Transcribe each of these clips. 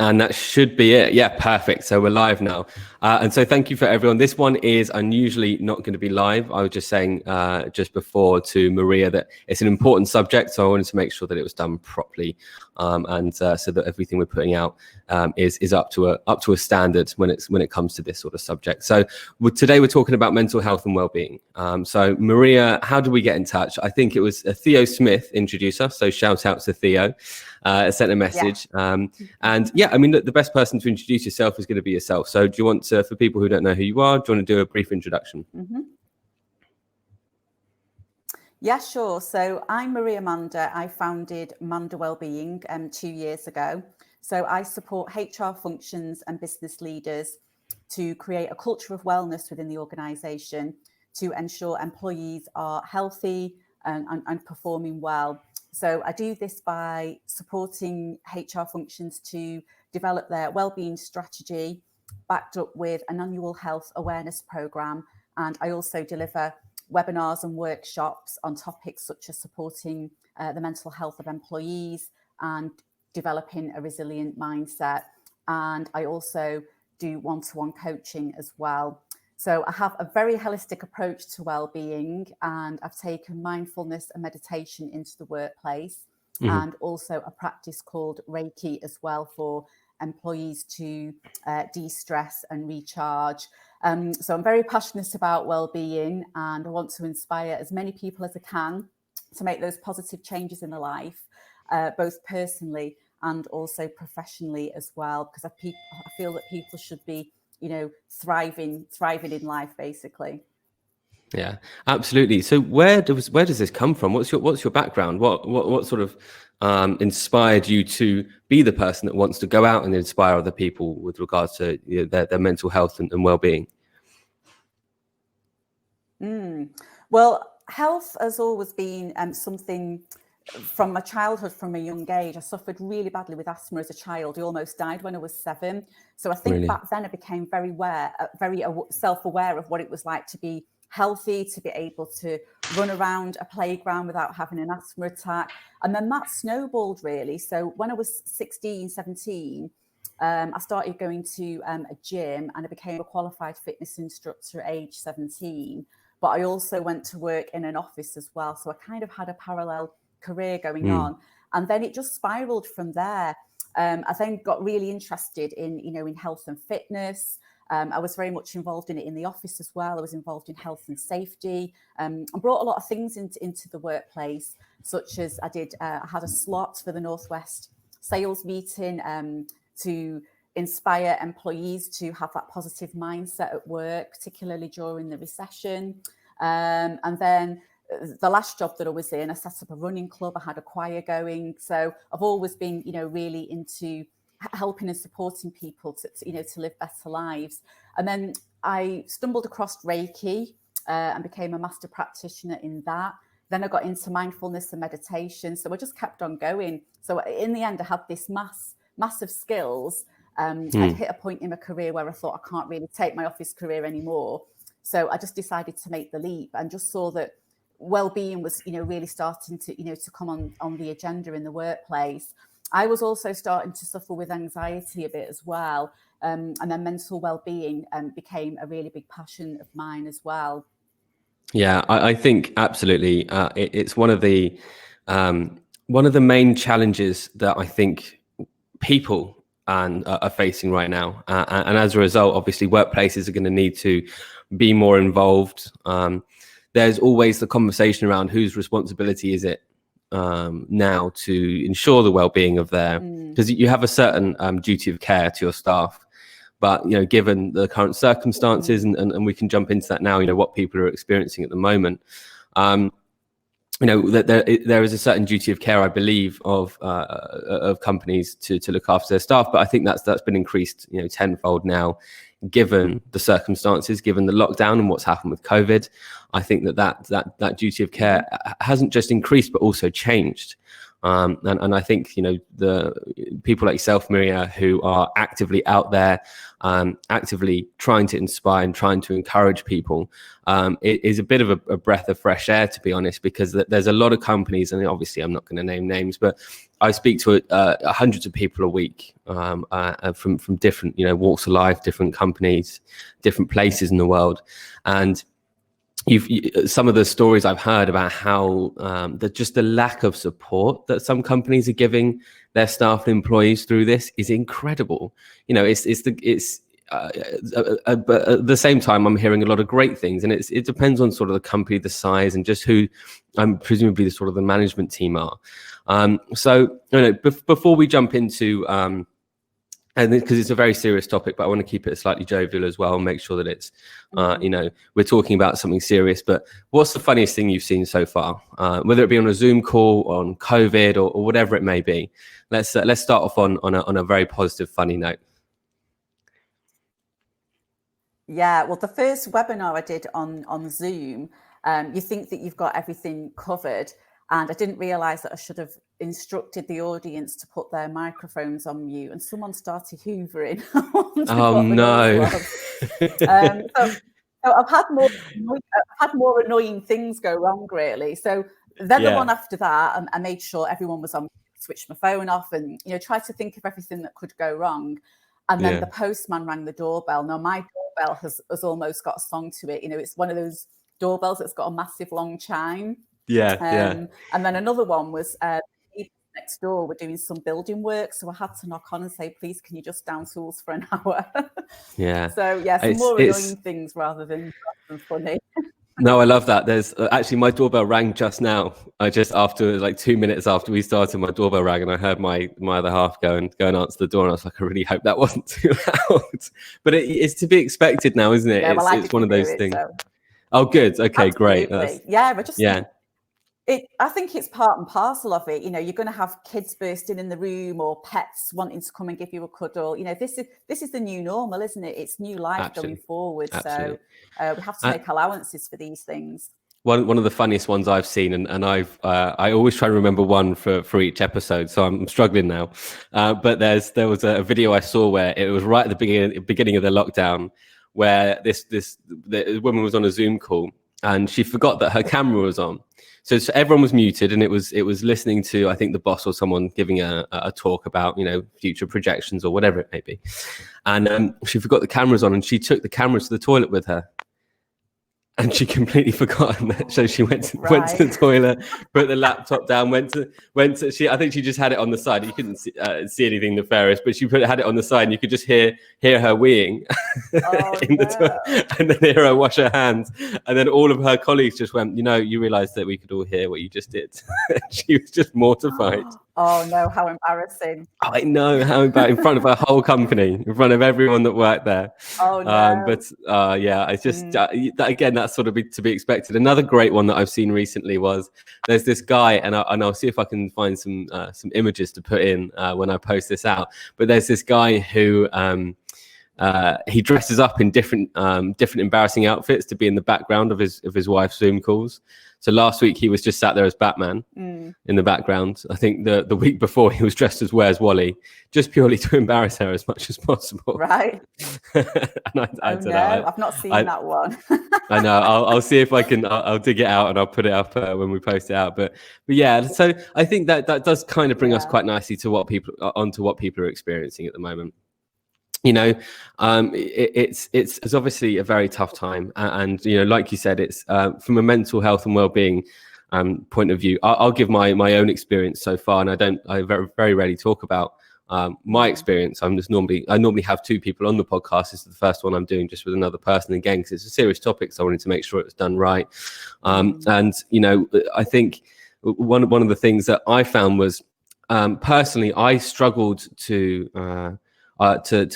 And that should be it. Yeah, perfect. So we're live now. And so thank you for everyone. This one is unusually not going to be live. I was just saying just before to Maria that it's an important subject. So I wanted to make sure that it was done properly. And so that everything we're putting out is up to a standard when it comes to this sort of subject. So today we're talking about mental health and well-being. So Maria, how do we get in touch? I think it was Theo Smith introduced us. So shout out to Theo. Sent a message. Yeah. And yeah, I mean, the best person to introduce yourself is going to be yourself. So do you want to, for people who don't know who you are, do you want to do a brief introduction? Mm-hmm. Yeah, sure. So I'm Maria Mander. I founded Mander Wellbeing 2 years ago. So I support HR functions and business leaders to create a culture of wellness within the organisation to ensure employees are healthy and performing well. So I do this by supporting HR functions to develop their wellbeing strategy, backed up with an annual health awareness programme. And I also deliver webinars and workshops on topics such as supporting the mental health of employees and developing a resilient mindset. And I also do one-to-one coaching as well. So I have a very holistic approach to well-being, and I've taken mindfulness and meditation into the workplace, and also a practice called Reiki as well for employees to de-stress and recharge. So I'm very passionate about well-being, and I want to inspire as many people as I can to make those positive changes in their life, both personally and also professionally as well, because I feel that people should be thriving in life, basically. Yeah, absolutely. So where does this come from? What's your background? What sort of inspired you to be the person that wants to go out and inspire other people with regards to their mental health and well-being? Well, health has always been something from my childhood, from a young age. I suffered really badly with asthma as a child. I almost died when I was 7. So I think back then I became very self-aware of what it was like to be healthy, to be able to run around a playground without having an asthma attack. And then that snowballed really. So when I was 16, 17, I started going to a gym, and I became a qualified fitness instructor at age 17. But I also went to work in an office as well. So I kind of had a parallel career going on, and then it just spiraled from there. I then got really interested in health and fitness. I was very much involved in it in the office as well. I was involved in health and safety. I brought a lot of things into the workplace, such as I had a slot for the Northwest sales meeting to inspire employees to have that positive mindset at work, particularly during the recession. And then the last job that I was in, I set up a running club. I had a choir going. So I've always been, really into helping and supporting people to live better lives. And then I stumbled across Reiki and became a master practitioner in that. Then I got into mindfulness and meditation. So I just kept on going. So in the end, I had this massive skills. I'd hit a point in my career where I thought I can't really take my office career anymore. So I just decided to make the leap and just saw that well-being was, really starting to come on the agenda in the workplace. I was also starting to suffer with anxiety a bit as well. And then mental well-being became a really big passion of mine as well. Yeah, I think absolutely. It's one of the main challenges that I think people are facing right now. And as a result, obviously, workplaces are going to need to be more involved. There's always the conversation around whose responsibility is it now to ensure the well-being of because you have a certain duty of care to your staff. But, given the current circumstances, and we can jump into that now, what people are experiencing at the moment, that there is a certain duty of care, I believe, of companies to look after their staff. But I think that's been increased, tenfold now, given the circumstances, given the lockdown and what's happened with COVID. I think that duty of care hasn't just increased, but also changed. And I think, the people like yourself, Maria, who are actively out there, actively trying to inspire and trying to encourage people, it is a bit of a breath of fresh air, to be honest, because there's a lot of companies, and obviously I'm not going to name names, but I speak to hundreds of people a week from different, walks of life, different companies, different places in the world. And some of the stories I've heard about how just the lack of support that some companies are giving their staff and employees through this is incredible. But at the same time, I'm hearing a lot of great things, and it depends on sort of the company, the size, and just who presumably the sort of the management team are. So before we jump into and because it's a very serious topic, but I want to keep it slightly jovial as well and make sure that it's, we're talking about something serious. But what's the funniest thing you've seen so far, whether it be on a Zoom call, on COVID, or whatever it may be? Let's start off on a very positive, funny note. Yeah, well, the first webinar I did on Zoom, you think that you've got everything covered. And I didn't realise that I should have instructed the audience to put their microphones on mute, and someone started hoovering. Oh no! So I've had more annoying things go wrong, really. So then the one after that, I made sure everyone was on, switched my phone off, and tried to think of everything that could go wrong. And then the postman rang the doorbell. Now my doorbell has almost got a song to it. It's one of those doorbells that's got a massive long chime. And then another one was next door were doing some building work, so I had to knock on and say, please, can you just down tools for an hour? So some more annoying things rather than funny. No, I love that. There's actually my doorbell rang just now. Just after, like 2 minutes after we started, my doorbell rang, and I heard my other half go and answer the door, and I was like, I really hope that wasn't too loud. But it's to be expected now, isn't it? It's one of those things. So. Oh, good. Okay, absolutely. Great. I think it's part and parcel of it. You're going to have kids bursting in the room or pets wanting to come and give you a cuddle. This is the new normal, isn't it? It's new life going forward. Absolutely. So we have to make allowances for these things. One of the funniest ones I've seen, and I always try to remember one for each episode, so I'm struggling now. But there was a video I saw where it was right at the beginning of the lockdown, where the woman was on a Zoom call and she forgot that her camera was on. So everyone was muted, and it was listening to, I think, the boss or someone giving a talk about, future projections or whatever it may be. And she forgot the cameras on, and she took the camera to the toilet with her. And she completely forgotten that. So she went to the toilet, put the laptop down, went to. I think she just had it on the side. You couldn't see anything nefarious, but she had it on the side, and you could just hear her weeing and then hear her wash her hands. And then all of her colleagues just went, you realised that we could all hear what you just did. She was just mortified. Oh no, how embarrassing. I know, how embarrassing, in front of her whole company, in front of everyone that worked there. Oh no. It's just, again, that's sort of to be expected. Another great one that I've seen recently was, there's this guy, and I'll see if I can find some images to put in when I post this out. But there's this guy who he dresses up in different embarrassing outfits to be in the background of his wife's Zoom calls. So last week he was just sat there as Batman in the background. I think the week before he was dressed as Where's Wally, just purely to embarrass her as much as possible. Right. And I don't know. I've not seen that one. I know. I'll see if I can. I'll dig it out and I'll put it up when we post it out. But yeah. So I think that does kind of bring us quite nicely to what people are experiencing at the moment. It's obviously a very tough time, and like you said, it's from a mental health and well-being point of view. I'll give my own experience so far, and I very, very rarely talk about my experience. I normally have two people on the podcast. This is the first one I'm doing just with another person, again, because it's a serious topic, so I wanted to make sure it was done right. And I think one of the things that I found was, personally, I struggled to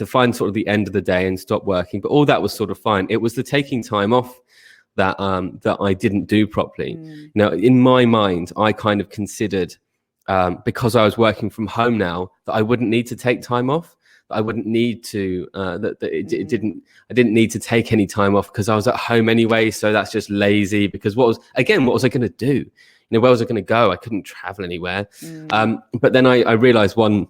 find sort of the end of the day and stop working, but all that was sort of fine. It was the taking time off that I didn't do properly. Now, in my mind, I kind of considered, because I was working from home now, that I wouldn't need to take time off. I wouldn't need to. I didn't need to take any time off because I was at home anyway. So that's just lazy. Because what was I going to do? where was I going to go? I couldn't travel anywhere. But then I realized one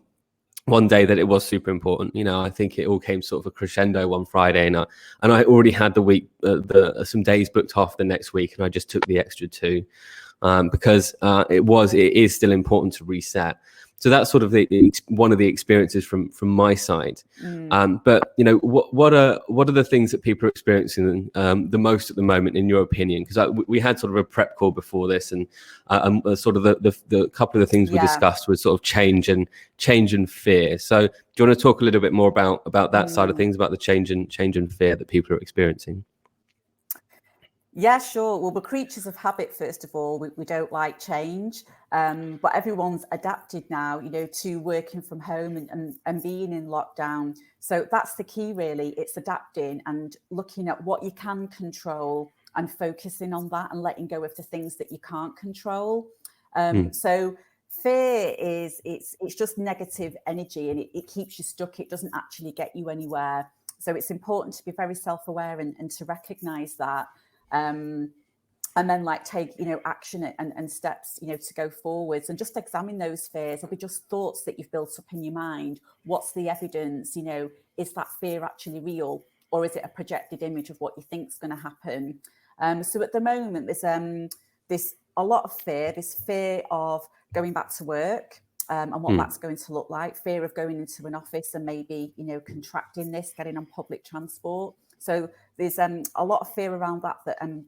day that it was super important. I think it all came sort of a crescendo one Friday, and I already had the week, some days booked off the next week, and I just took the extra 2 because it is still important to reset. So that's sort of one of the experiences from my side. But what are the things that people are experiencing the most at the moment, in your opinion? Because we had sort of a prep call before this, and sort of the couple of the things we discussed was sort of change and fear. So do you want to talk a little bit more about that side of things, about the change and fear that people are experiencing? Yeah, sure. Well, we're creatures of habit, first of all. We don't like change, but everyone's adapted now, to working from home and being in lockdown. So that's the key, really. It's adapting and looking at what you can control and focusing on that and letting go of the things that you can't control. So fear it's just negative energy, and it keeps you stuck. It doesn't actually get you anywhere. So it's important to be very self-aware and to recognize that. And then take, action and steps, to go forwards, and just examine those fears. It'll be just thoughts that you've built up in your mind. What's the evidence? Is that fear actually real, or is it a projected image of what you think is going to happen? So at the moment, there's a lot of fear, this fear of going back to work, and what that's going to look like, fear of going into an office and maybe, contracting this, getting on public transport. So there's a lot of fear around that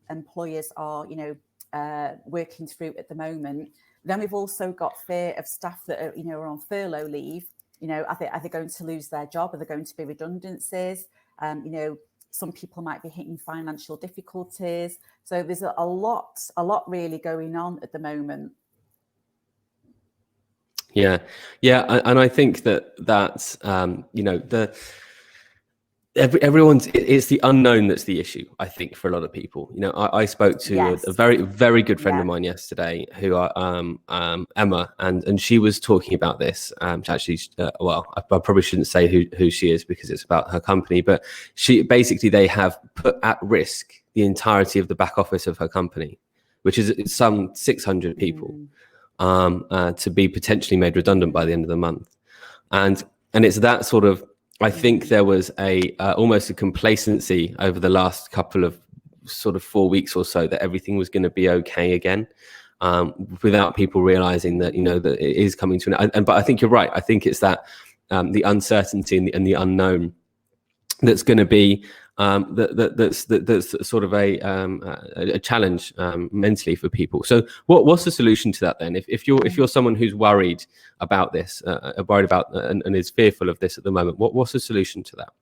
employers are, working through at the moment. Then we've also got fear of staff that are, are on furlough leave. Are they going to lose their job? Are there going to be redundancies? Some people might be hitting financial difficulties. So there's a lot really going on at the moment. Yeah. And I think that's, it's the unknown that's the issue, I think, for a lot of people. I spoke to a very, very good friend of mine yesterday, who Emma, and she was talking about this. Actually, well, I probably shouldn't say who she is, because it's about her company, but they have put at risk the entirety of the back office of her company, which is some 600 people, to be potentially made redundant by the end of the month. And it's that sort of, I think there was almost a complacency over the last couple of sort of 4 weeks or so that everything was going to be okay again, without people realizing that, that it is coming to an end. But I think you're right. I think it's that the uncertainty and the unknown that's going to be that's sort of a challenge mentally for people. So what's the solution to that then? If you're someone who's worried about this, and is fearful of this at the moment, what's the solution to that?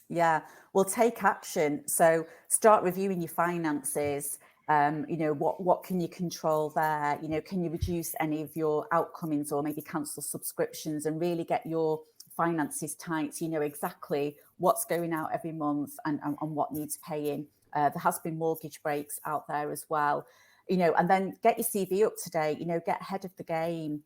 Yeah, well, take action. So start reviewing your finances. What can you control there? Can you reduce any of your outgoings, or maybe cancel subscriptions, and really get your finances tight, so you know exactly what's going out every month and what needs paying. There has been mortgage breaks out there as well, and then get your CV up to date, get ahead of the game,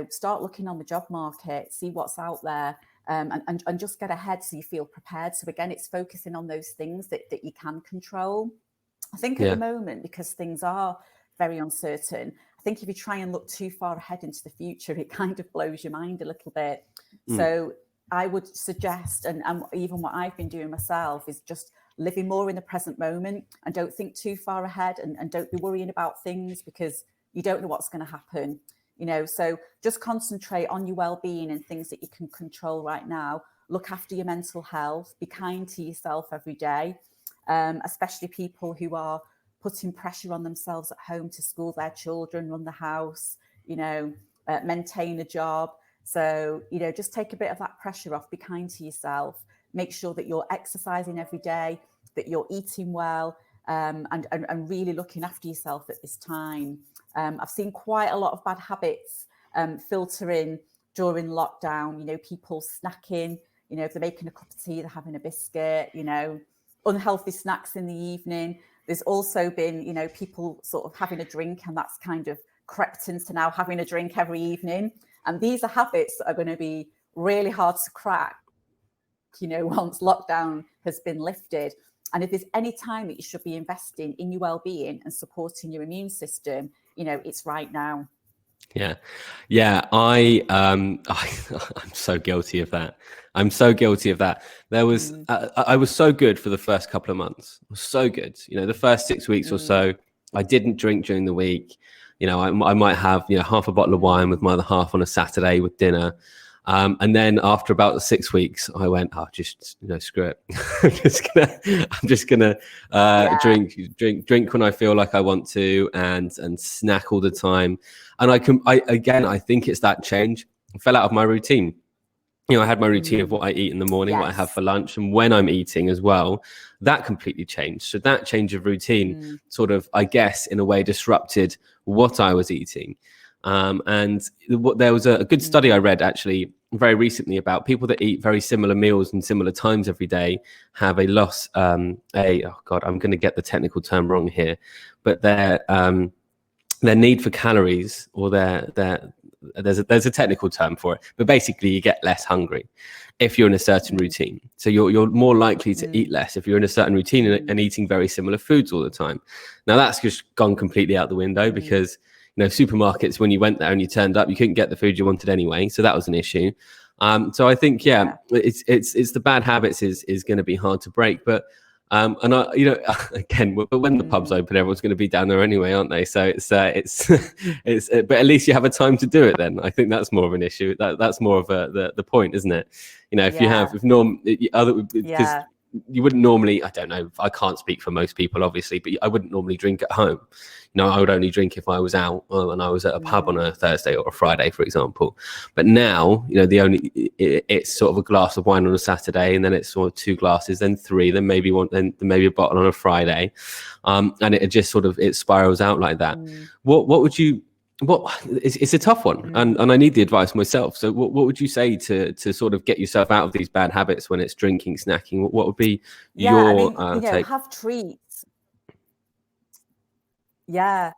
start looking on the job market, see what's out there, and just get ahead so you feel prepared. So again, it's focusing on those things that you can control. I think at the moment, because things are very uncertain, I think if you try and look too far ahead into the future, it kind of blows your mind a little bit. So I would suggest, and even what I've been doing myself, is just living more in the present moment, and don't think too far ahead, and don't be worrying about things, because you don't know what's going to happen. So just concentrate on your well-being and things that you can control right now. Look after your mental health, be kind to yourself every day, especially people who are putting pressure on themselves at home to school their children, run the house, maintain a job. So, just take a bit of that pressure off, be kind to yourself, make sure that you're exercising every day, that you're eating well, and really looking after yourself at this time. I've seen quite a lot of bad habits filter in during lockdown, people snacking, if they're making a cup of tea, they're having a biscuit, unhealthy snacks in the evening. There's also been, people sort of having a drink, and that's kind of crept into now having a drink every evening. And these are habits that are going to be really hard to crack, once lockdown has been lifted. And if there's any time that you should be investing in your well-being and supporting your immune system, it's right now. Yeah. I'm so guilty of that. There was, I was so good for the first couple of months. I was so good. The first 6 weeks or so, I didn't drink during the week. I might have, half a bottle of wine with my other half on a Saturday with dinner. And then after about 6 weeks, I went, just screw it. I'm just gonna drink when I feel like I want to, and snack all the time. And I think it's that change. I fell out of my routine. I had my routine of what I eat in the morning, what I have for lunch, and when I'm eating as well. That completely changed. So that change of routine sort of, I guess, in a way disrupted what I was eating. And there was a good study I read actually very recently about people that eat very similar meals and similar times every day have a loss, I'm going to get the technical term wrong here, but their need for calories, or there's a technical term for it, but basically you get less hungry if you're in a certain routine. So you're more likely to eat less if you're in a certain routine and eating very similar foods all the time. Now that's just gone completely out the window because supermarkets, when you went there and you turned up, you couldn't get the food you wanted anyway. So that was an issue. So I think, it's the bad habits is going to be hard to break, but again, but when the pubs open, everyone's going to be down there anyway, aren't they? So it's but at least you have a time to do it. Then I think that's more of an issue. That's more of the point, isn't it? Because you wouldn't normally, I don't know, I can't speak for most people obviously, but I wouldn't normally drink at home. I would only drink if I was out and I was at a pub on a Thursday or a Friday, for example. But now, it's sort of a glass of wine on a Saturday, and then it's sort of 2 glasses, then 3, then maybe one, then maybe a bottle on a Friday, and it just sort of it spirals out like that. It's a tough one, and I need the advice myself. So what would you say to sort of get yourself out of these bad habits when it's drinking, snacking? What would be your take? Have treats. Yeah,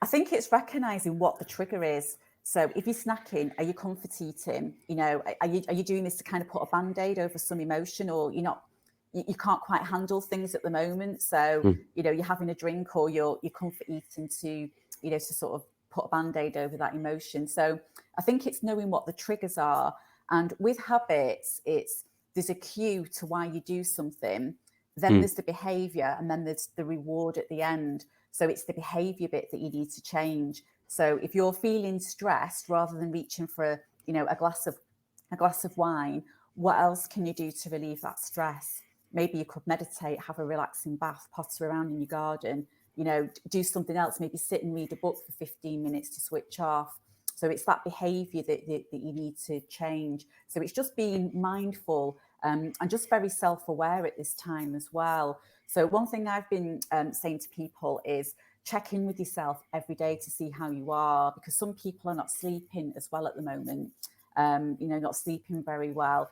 I think it's recognizing what the trigger is. So if you're snacking, are you comfort eating? Are you doing this to kind of put a band-aid over some emotion, or you can't quite handle things at the moment? So you're having a drink, or you're comfort eating to to sort of put a band-aid over that emotion. So I think it's knowing what the triggers are. And with habits, there's a cue to why you do something. Then there's the behavior, and then there's the reward at the end. So it's the behavior bit that you need to change. So if you're feeling stressed, rather than reaching for a glass of wine, what else can you do to relieve that stress? Maybe you could meditate, have a relaxing bath, potter around in your garden, do something else, maybe sit and read a book for 15 minutes to switch off. So it's that behavior that you need to change. So it's just being mindful and just very self-aware at this time as well. So one thing I've been saying to people is check in with yourself every day to see how you are, because some people are not sleeping as well at the moment, not sleeping very well.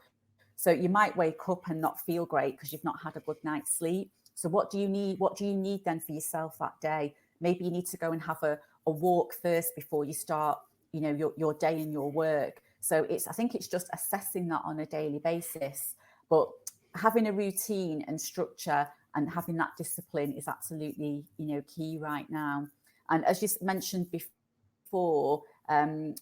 So you might wake up and not feel great because you've not had a good night's sleep. So what do you need? What do you need then for yourself that day? Maybe you need to go and have a walk first before you start, your day and your work. So I think it's just assessing that on a daily basis. But having a routine and structure and having that discipline is absolutely, key right now. And as you mentioned before,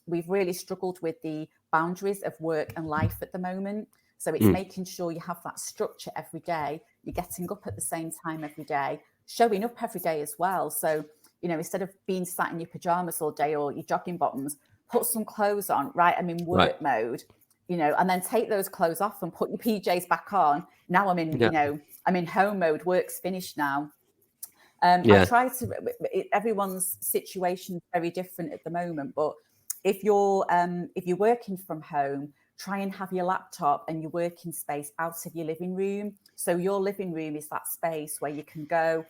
we've really struggled with the boundaries of work and life at the moment. So it's making sure you have that structure every day. You're getting up at the same time every day, showing up every day as well. So, instead of being sat in your pajamas all day or your jogging bottoms, put some clothes on, right? I'm in work mode, and then take those clothes off and put your PJs back on. Now I'm in, I'm in home mode, work's finished now. I try to, everyone's situation is very different at the moment, but if you're working from home, try and have your laptop and your working space out of your living room. So your living room is that space where you can go,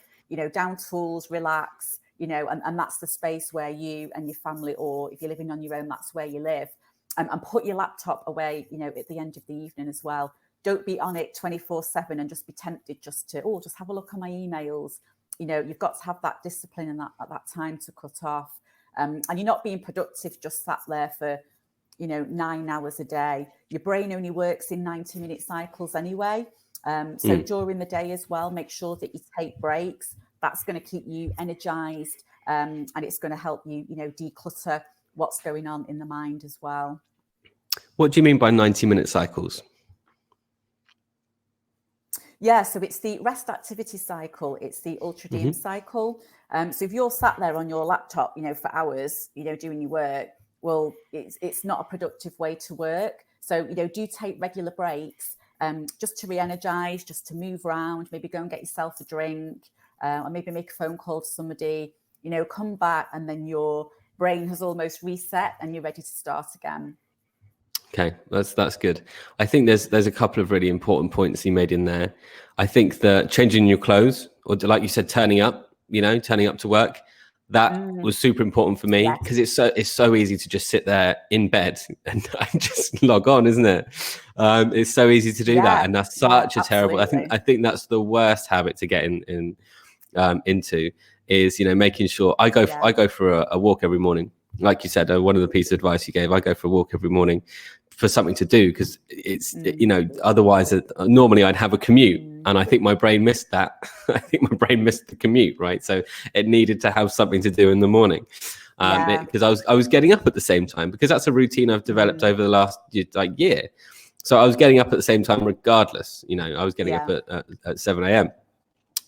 down tools, relax, and that's the space where you and your family, or if you're living on your own, that's where you live. And put your laptop away, at the end of the evening as well. Don't be on it 24/7 and just be tempted just to, just have a look at my emails. You've got to have that discipline and that time to cut off. And you're not being productive just sat there for 9 hours a day. Your brain only works in 90-minute cycles anyway. So during the day as well, make sure that you take breaks. That's going to keep you energized, and it's going to help you, declutter what's going on in the mind as well. What do you mean by 90-minute cycles? Yeah, so it's the rest activity cycle. It's the ultradian cycle. So if you're sat there on your laptop, for hours, doing your work, well, it's not a productive way to work. So, do take regular breaks, just to re-energize, just to move around, maybe go and get yourself a drink, or maybe make a phone call to somebody, come back, and then your brain has almost reset and you're ready to start again. Okay, that's good. I think there's a couple of really important points you made in there. I think that changing your clothes, or like you said, turning up to work, that was super important for me, because it's so easy to just sit there in bed and just log on, isn't it? It's so easy to do that, and that's such a terrible. I think that's the worst habit to get into, is making sure I go for a walk every morning. Like you said, one of the pieces of advice you gave, I go for a walk every morning for something to do, because it's otherwise normally I'd have a commute, and I think my brain missed that. I think my brain missed the commute, right? So it needed to have something to do in the morning, because I was getting up at the same time, because that's a routine I've developed over the last year. So I was getting up at the same time regardless. I was getting up at 7 a.m.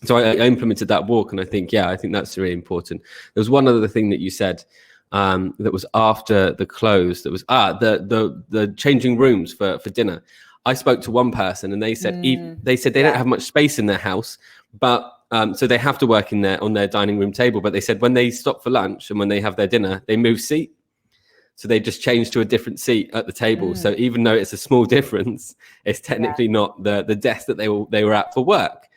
So I implemented that walk, and I think that's really important. There was one other thing that you said, that was after the close. That was the changing rooms for dinner. I spoke to one person, and they said they don't have much space in their house, but so they have to work on their dining room table. But they said when they stop for lunch and when they have their dinner, they move seat. So they just change to a different seat at the table. So even though it's a small difference, it's technically not the desk that they were at for work.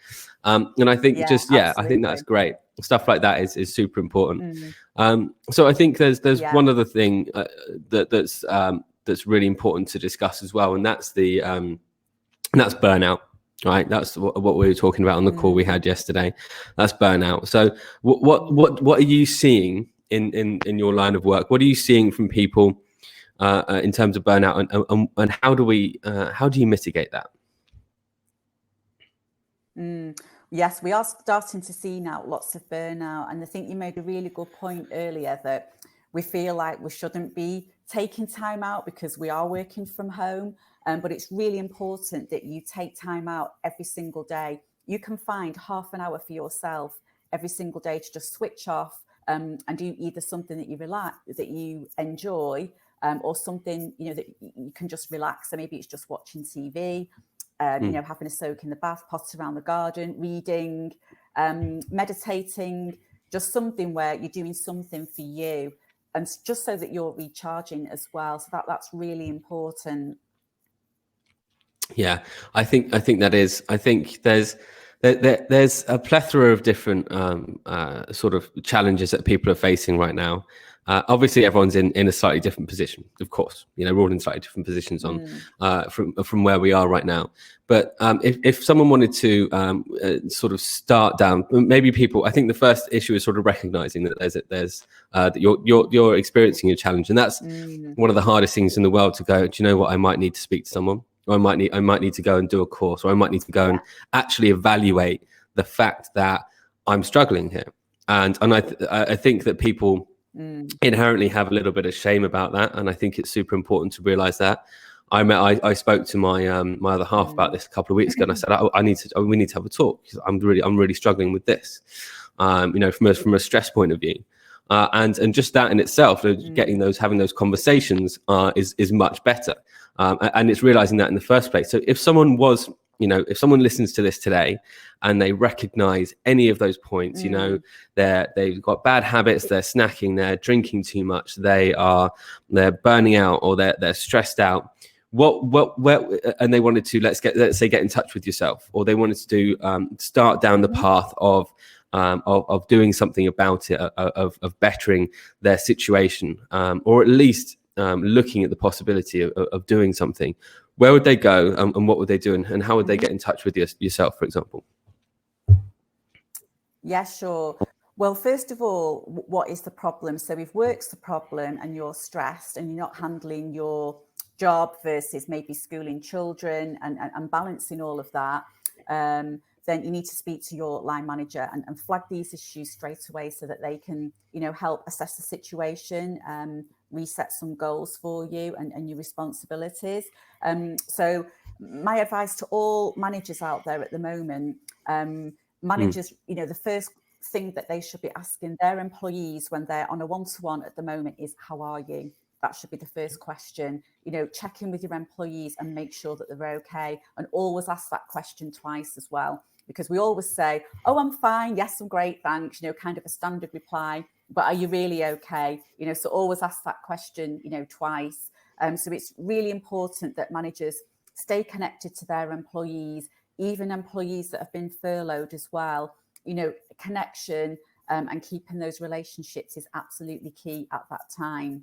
And I think I think that's great. Stuff like that is super important. So I think there's one other thing that's really important to discuss as well, and that's that's burnout. Right, that's what we were talking about on the call we had yesterday. That's burnout. So what are you seeing in your line of work? What are you seeing from people in terms of burnout, and how do you mitigate that? Yes, we are starting to see now lots of burnout. And I think you made a really good point earlier, that we feel like we shouldn't be taking time out because we are working from home. But it's really important that you take time out every single day. You can find half an hour for yourself every single day to just switch off, and do either something that you enjoy, or something, that you can just relax. So maybe it's just watching TV, having a soak in the bath, potter around the garden, reading, meditating, just something where you're doing something for you, and just so that you're recharging as well. So that's really important. Yeah, I think that is. I think there's a plethora of different sort of challenges that people are facing right now. Obviously, everyone's in a slightly different position. Of course, we're all in slightly different positions from where we are right now. But if someone wanted to sort of start down, maybe people. I think the first issue is sort of recognizing that there's that you're experiencing a challenge, and that's one of the hardest things in the world. To go, do you know what? I might need to speak to someone. Or I might need to go and do a course, or I might need to go and actually evaluate the fact that I'm struggling here. And I think that people inherently have a little bit of shame about that, and I think it's super important to realize that. I spoke to my my other half about this a couple of weeks ago, and I said we need to have a talk, because I'm really struggling with this, from a stress point of view. And just that in itself, having those conversations is much better. And it's realizing that in the first place. So if someone listens to this today and they recognize any of those points, they've got bad habits, they're snacking, they're drinking too much, they're burning out, or they're stressed out. And they wanted to, let's say get in touch with yourself, or they wanted to start down the path of doing something about it, of bettering their situation, or at least looking at the possibility of doing something. Where would they go, and what would they do, and how would they get in touch with yourself, for example? Yeah, sure. Well, first of all, what is the problem? So if work's the problem and you're stressed and you're not handling your job versus maybe schooling children and balancing all of that, then you need to speak to your line manager and flag these issues straight away so that they can, help assess the situation, reset some goals for you and your responsibilities. So my advice to all managers out there at the moment, managers, the first thing that they should be asking their employees when they're on a one-to-one at the moment is, how are you? That should be the first question. Check in with your employees and make sure that they're okay, and always ask that question twice as well, because we always say, oh, I'm fine, yes, I'm great, thanks, kind of a standard reply, but are you really okay? So always ask that question, twice. So it's really important that managers stay connected to their employees, even employees that have been furloughed as well. Connection and keeping those relationships is absolutely key at that time.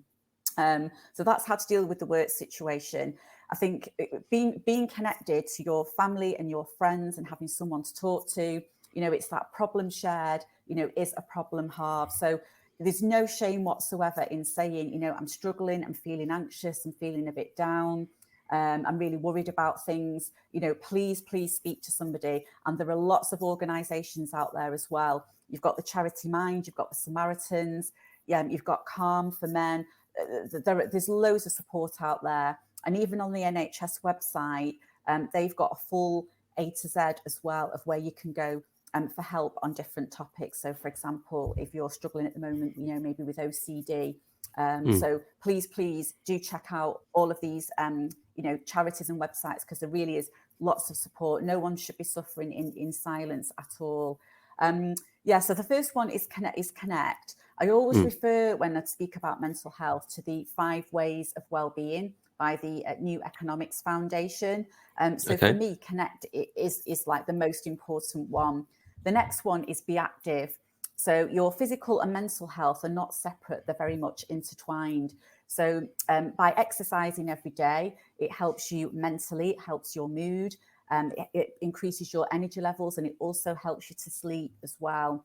So that's how to deal with the work situation. I think being connected to your family and your friends and having someone to talk to, it's that problem shared, is a problem halved. So there's no shame whatsoever in saying, I'm struggling, I'm feeling anxious, I'm feeling a bit down. I'm really worried about things, please speak to somebody. And there are lots of organisations out there as well. You've got the Charity Mind, you've got the Samaritans, you've got Calm for Men. There's loads of support out there. And even on the NHS website, they've got a full A to Z as well of where you can go for help on different topics. So, for example, if you're struggling at the moment, maybe with OCD, so please do check out all of these, charities and websites, because there really is lots of support. No one should be suffering in silence at all. So the first one is connect. I always refer, when I speak about mental health, to the 5 ways of well-being by the New Economics Foundation. For me, connect is like the most important one. The next one is be active. So your physical and mental health are not separate, they're very much intertwined. So by exercising every day, it helps you mentally, it helps your mood, it increases your energy levels, and it also helps you to sleep as well.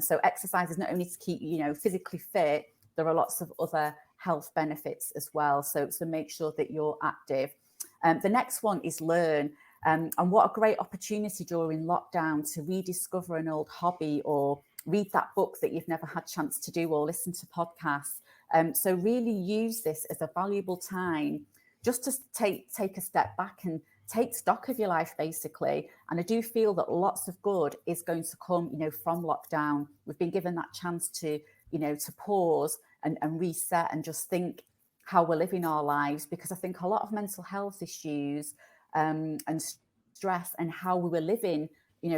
So exercise is not only to keep you physically fit, there are lots of other health benefits as well. So make sure that you're active. The next one is learn. And what a great opportunity during lockdown to rediscover an old hobby, or read that book that you've never had a chance to do, or listen to podcasts. So really use this as a valuable time just to take a step back and take stock of your life, basically. And I do feel that lots of good is going to come, from lockdown. We've been given that chance to, to pause and reset and just think how we're living our lives, because I think a lot of mental health issues and stress and how we were living,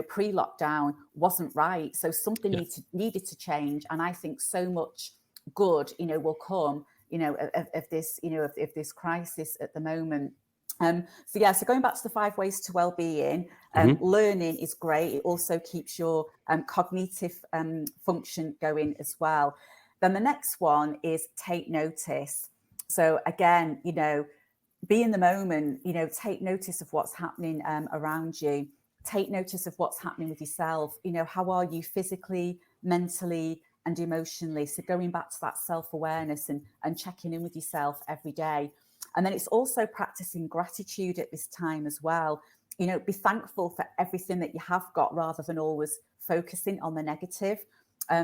pre-lockdown wasn't right. So something needed to change. And I think so much good, will come, of this crisis at the moment. So going back to the 5 ways to well-being, learning is great. It also keeps your cognitive function going as well. Then the next one is take notice. So again, be in the moment, take notice of what's happening around you. Take notice of what's happening with yourself. How are you physically, mentally, and emotionally? So going back to that self-awareness and checking in with yourself every day. And then it's also practicing gratitude at this time as well. Be thankful for everything that you have got, rather than always focusing on the negative.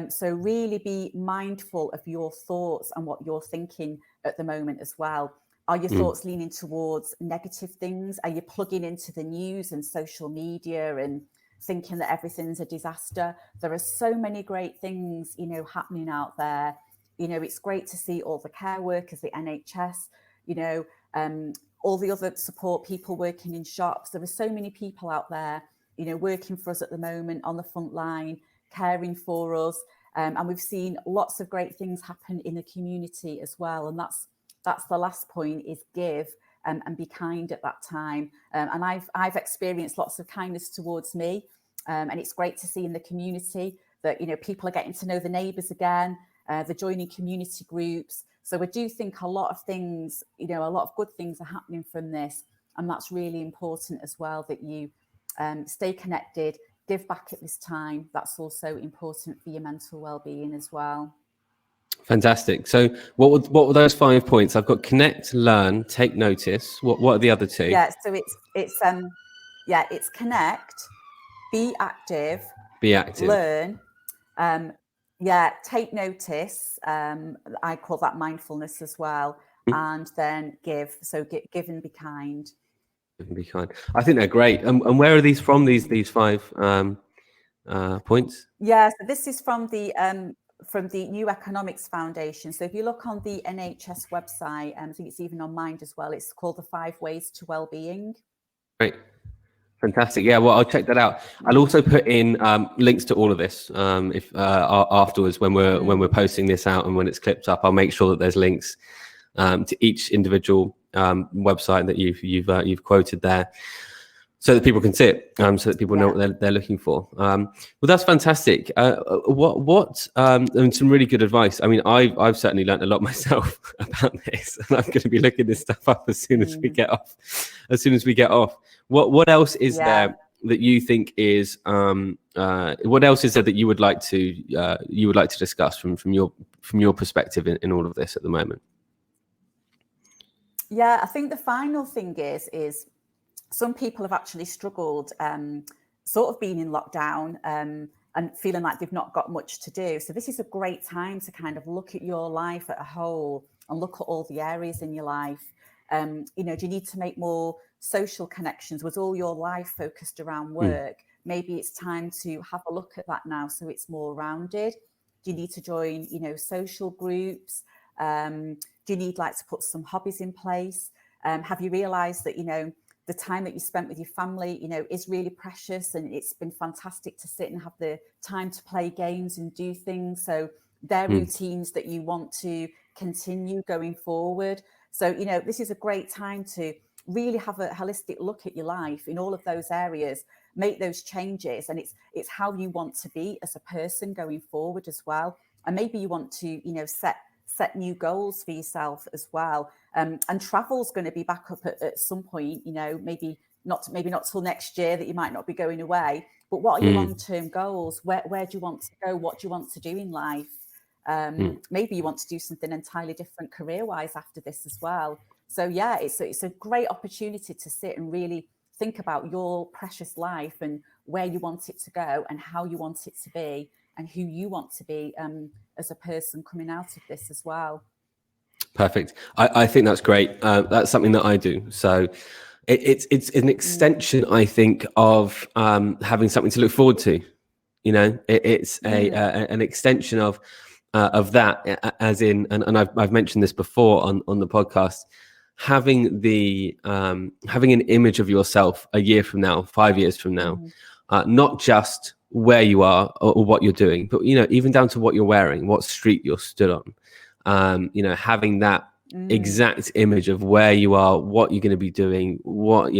So really be mindful of your thoughts and what you're thinking at the moment as well. Are your thoughts leaning towards negative things? Are you plugging into the news and social media and thinking that everything's a disaster? There are so many great things, happening out there. It's great to see all the care workers, the NHS, all the other support people working in shops. There are so many people out there, working for us at the moment on the front line, caring for us. And we've seen lots of great things happen in the community as well. And that's the last point, is give and be kind at that time. And I've experienced lots of kindness towards me. And it's great to see in the community that, people are getting to know the neighbours again. They're joining community groups. So I do think a lot of things, a lot of good things are happening from this. And that's really important as well, that you stay connected, give back at this time. That's also important for your mental well-being as well. Fantastic. So what were those 5 points? I've got connect, learn, take notice. What are the other 2? Yeah, so it's Yeah, it's connect, be active, learn, take notice. I call that mindfulness as well. And then give. So give and be kind. Give and be kind. I think they're great. And where are these from? These 5 points? Yeah, so this is from the New Economics Foundation. So if you look on the NHS website, I think it's even on Mind as well. It's called the 5 Ways to Wellbeing. Great. Fantastic. Yeah, well, I'll check that out. I'll also put in links to all of this if afterwards when we're posting this out and when it's clipped up. I'll make sure that there's links to each individual website that you've quoted there, so that people can see it, so that people know what they're looking for. Well, that's fantastic. And some really good advice. I mean, I've certainly learned a lot myself about this, and I'm going to be looking this stuff up as soon as we get off. What else is there that you think is? What else is there that you would like to discuss from your perspective in all of this at the moment? Yeah, I think the final thing is some people have actually struggled sort of being in lockdown and feeling like they've not got much to do. So this is a great time to kind of look at your life at a whole and look at all the areas in your life. Do you need to make more social connections? Was all your life focused around work? Maybe it's time to have a look at that now so it's more rounded. Do you need to join, social groups? Do you need to put some hobbies in place? Have you realized that, the time that you spent with your family, is really precious, and it's been fantastic to sit and have the time to play games and do things. So they're routines that you want to continue going forward. So, this is a great time to really have a holistic look at your life in all of those areas, make those changes. And it's how you want to be as a person going forward as well. And maybe you want to, set new goals for yourself as well. And travel's going to be back up at some point, maybe not till next year, that you might not be going away. But what are your long-term goals? Where do you want to go? What do you want to do in life? Maybe you want to do something entirely different career-wise after this as well. So yeah, it's a great opportunity to sit and really think about your precious life and where you want it to go and how you want it to be and who you want to be as a person coming out of this as well. Perfect. I think that's great. That's something that I do. So it's an extension, I think, of having something to look forward to. It's an extension of that, as in, and I've mentioned this before on the podcast. Having an image of yourself a year from now, 5 years from now, not just where you are or what you're doing, but even down to what you're wearing, what street you're stood on. Having that exact image of where you are, what you're going to be doing, what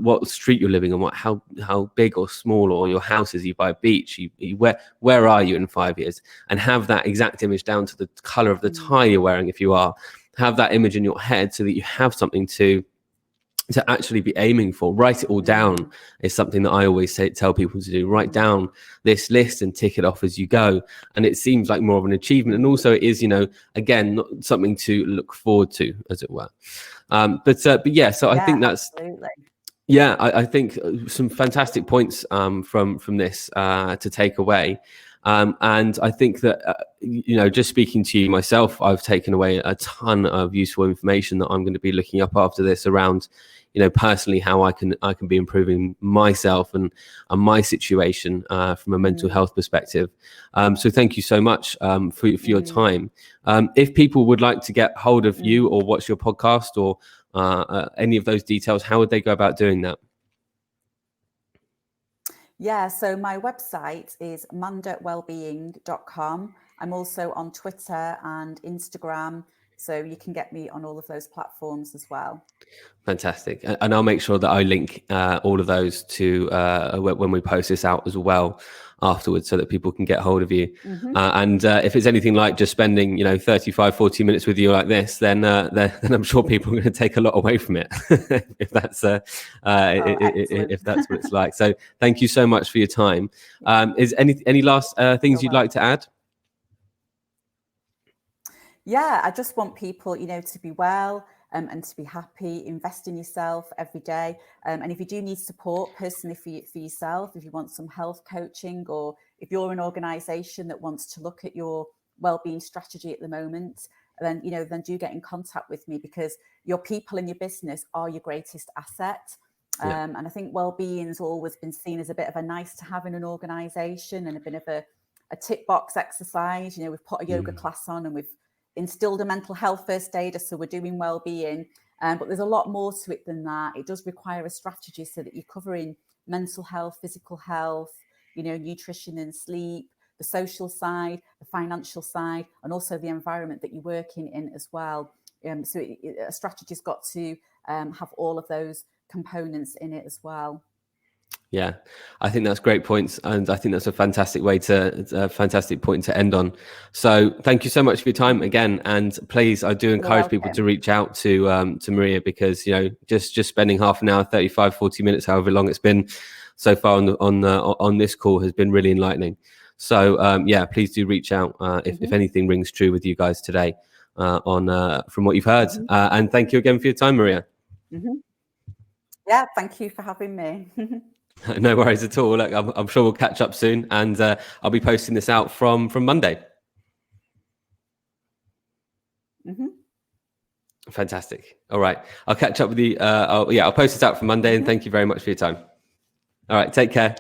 what street you're living on, how big or small, or your house is. You by a beach, where are you in 5 years, and have that exact image down to the color of the tie you're wearing. If you are, have that image in your head so that you have something to actually be aiming for. Write it all down is something that I always tell people to do. Write down this list and tick it off as you go. And it seems like more of an achievement. And also it is, again, not something to look forward to, as it were. But yeah, so I think that's, absolutely. Yeah, I think some fantastic points from this to take away. And I think that, just speaking to you myself, I've taken away a ton of useful information that I'm going to be looking up after this around, personally how I can be improving myself and my situation from a mental health perspective. So thank you so much for your time. If people would like to get hold of you or watch your podcast or any of those details, how would they go about doing that? Yeah, so my website is manderwellbeing.com. I'm also on Twitter and Instagram, so you can get me on all of those platforms as well. Fantastic. And I'll make sure that I link all of those to when we post this out as well afterwards, so that people can get hold of you. And if it's anything like just spending 35-40 minutes with you like this, then I'm sure people are going to take a lot away from it if that's if that's what it's like. So thank you so much for your time. Is any last things you'd like to add? Yeah, I just want people to be well, and to be happy. Invest in yourself every day. And if you do need support personally for yourself, if you want some health coaching, or if you're an organisation that wants to look at your wellbeing strategy at the moment, then then do get in contact with me, because your people in your business are your greatest asset. And I think well-being's always been seen as a bit of a nice to have in an organisation, and a bit of a tick box exercise. We've put a yoga class on, and we've instilled a mental health first aider, so we're doing well-being. But there's a lot more to it than that. It does require a strategy so that you're covering mental health, physical health, nutrition and sleep, the social side, the financial side, and also the environment that you're working in as well. So a strategy's got to have all of those components in it as well. Yeah, I think that's great points, and I think that's a fantastic point to end on. So thank you so much for your time again, and please, I do encourage people to reach out to Maria, because just spending half an hour, 35, 40 minutes, however long it's been so far on this call has been really enlightening. So please do reach out if anything rings true with you guys today from what you've heard. And thank you again for your time, Maria. Yeah, thank you for having me. No worries at all. Look, I'm sure we'll catch up soon, and I'll be posting this out from Monday. Fantastic. All right, I'll catch up with you. I'll post this out for Monday, and thank you very much for your time. All right, take care.